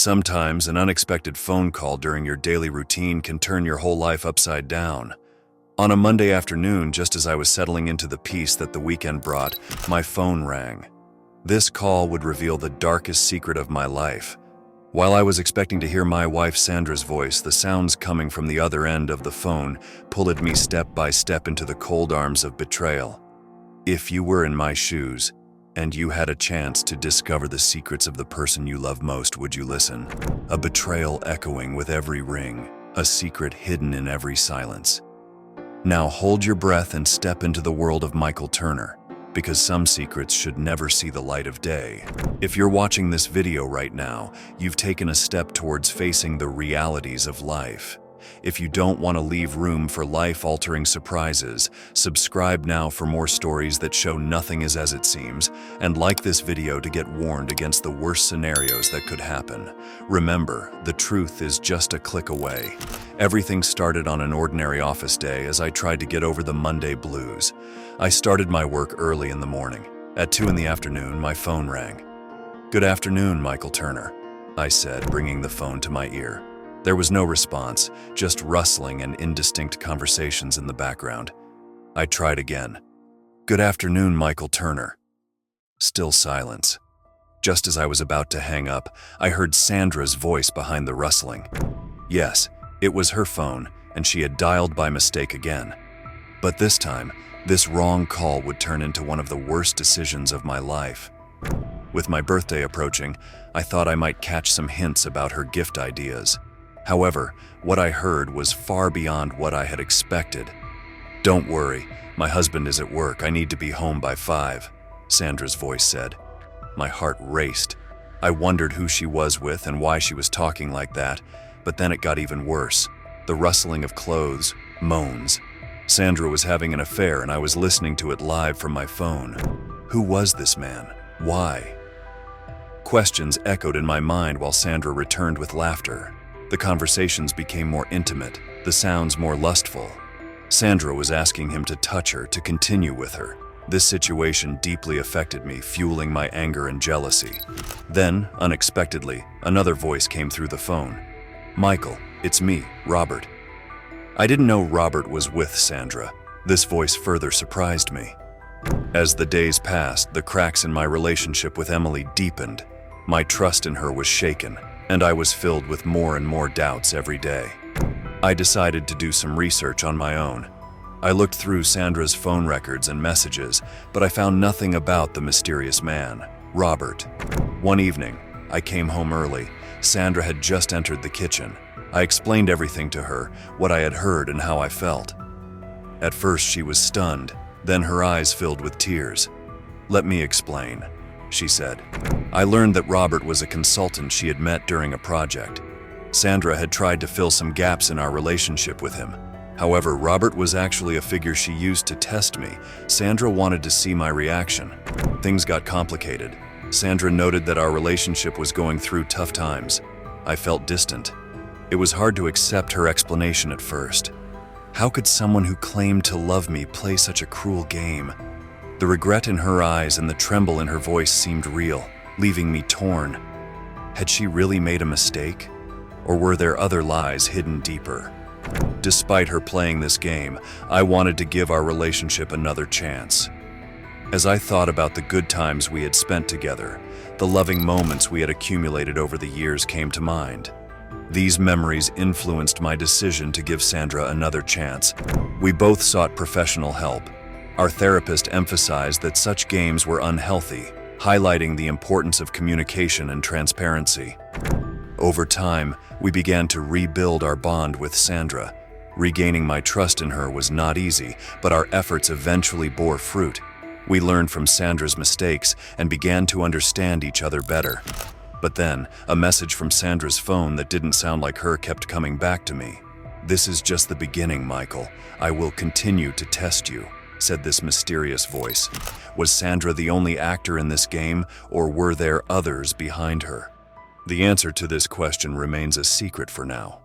Sometimes an unexpected phone call during your daily routine can turn your whole life upside down. On a Monday afternoon, just as I was settling into the peace that the weekend brought, my phone rang. This call would reveal the darkest secret of my life. While I was expecting to hear my wife Sandra's voice, the sounds coming from the other end of the phone pulled me step by step into the cold arms of betrayal. If you were in my shoes, and you had a chance to discover the secrets of the person you love most, would you listen? A betrayal echoing with every ring, a secret hidden in every silence. Now hold your breath and step into the world of Michael Turner, because some secrets should never see the light of day. If you're watching this video right now, you've taken a step towards facing the realities of life. If you don't want to leave room for life-altering surprises, subscribe now for more stories that show nothing is as it seems, and like this video to get warned against the worst scenarios that could happen. Remember, the truth is just a click away. Everything started on an ordinary office day as I tried to get over the Monday blues. I started my work early in the morning. At 2 in the afternoon, my phone rang. "Good afternoon, Michael Turner," I said, bringing the phone to my ear. There was no response, just rustling and indistinct conversations in the background. I tried again. "Good afternoon, Michael Turner." Still silence. Just as I was about to hang up, I heard Sandra's voice behind the rustling. Yes, it was her phone, and she had dialed by mistake again. But this time, this wrong call would turn into one of the worst decisions of my life. With my birthday approaching, I thought I might catch some hints about her gift ideas. However, what I heard was far beyond what I had expected. "Don't worry, my husband is at work. I need to be home by 5, Sandra's voice said. My heart raced. I wondered who she was with and why she was talking like that, but then it got even worse. The rustling of clothes, moans. Sandra was having an affair and I was listening to it live from my phone. Who was this man? Why? Questions echoed in my mind while Sandra returned with laughter. The conversations became more intimate, the sounds more lustful. Sandra was asking him to touch her, to continue with her. This situation deeply affected me, fueling my anger and jealousy. Then, unexpectedly, another voice came through the phone. "Michael, it's me, Robert." I didn't know Robert was with Sandra. This voice further surprised me. As the days passed, the cracks in my relationship with Emily deepened. My trust in her was shaken, and I was filled with more and more doubts every day. I decided to do some research on my own. I looked through Sandra's phone records and messages, but I found nothing about the mysterious man, Robert. One evening, I came home early. Sandra had just entered the kitchen. I explained everything to her, what I had heard and how I felt. At first, she was stunned, then her eyes filled with tears. "Let me explain," she said. I learned that Robert was a consultant she had met during a project. Sandra had tried to fill some gaps in our relationship with him. However, Robert was actually a figure she used to test me. Sandra wanted to see my reaction. Things got complicated. Sandra noted that our relationship was going through tough times. I felt distant. It was hard to accept her explanation at first. How could someone who claimed to love me play such a cruel game? The regret in her eyes and the tremble in her voice seemed real, leaving me torn. Had she really made a mistake? Or were there other lies hidden deeper? Despite her playing this game, I wanted to give our relationship another chance. As I thought about the good times we had spent together, the loving moments we had accumulated over the years came to mind. These memories influenced my decision to give Sandra another chance. We both sought professional help. Our therapist emphasized that such games were unhealthy, highlighting the importance of communication and transparency. Over time, we began to rebuild our bond with Sandra. Regaining my trust in her was not easy, but our efforts eventually bore fruit. We learned from Sandra's mistakes and began to understand each other better. But then, a message from Sandra's phone that didn't sound like her kept coming back to me. "This is just the beginning, Michael. I will continue to test you," said this mysterious voice. Was Sandra the only actor in this game, or were there others behind her? The answer to this question remains a secret for now.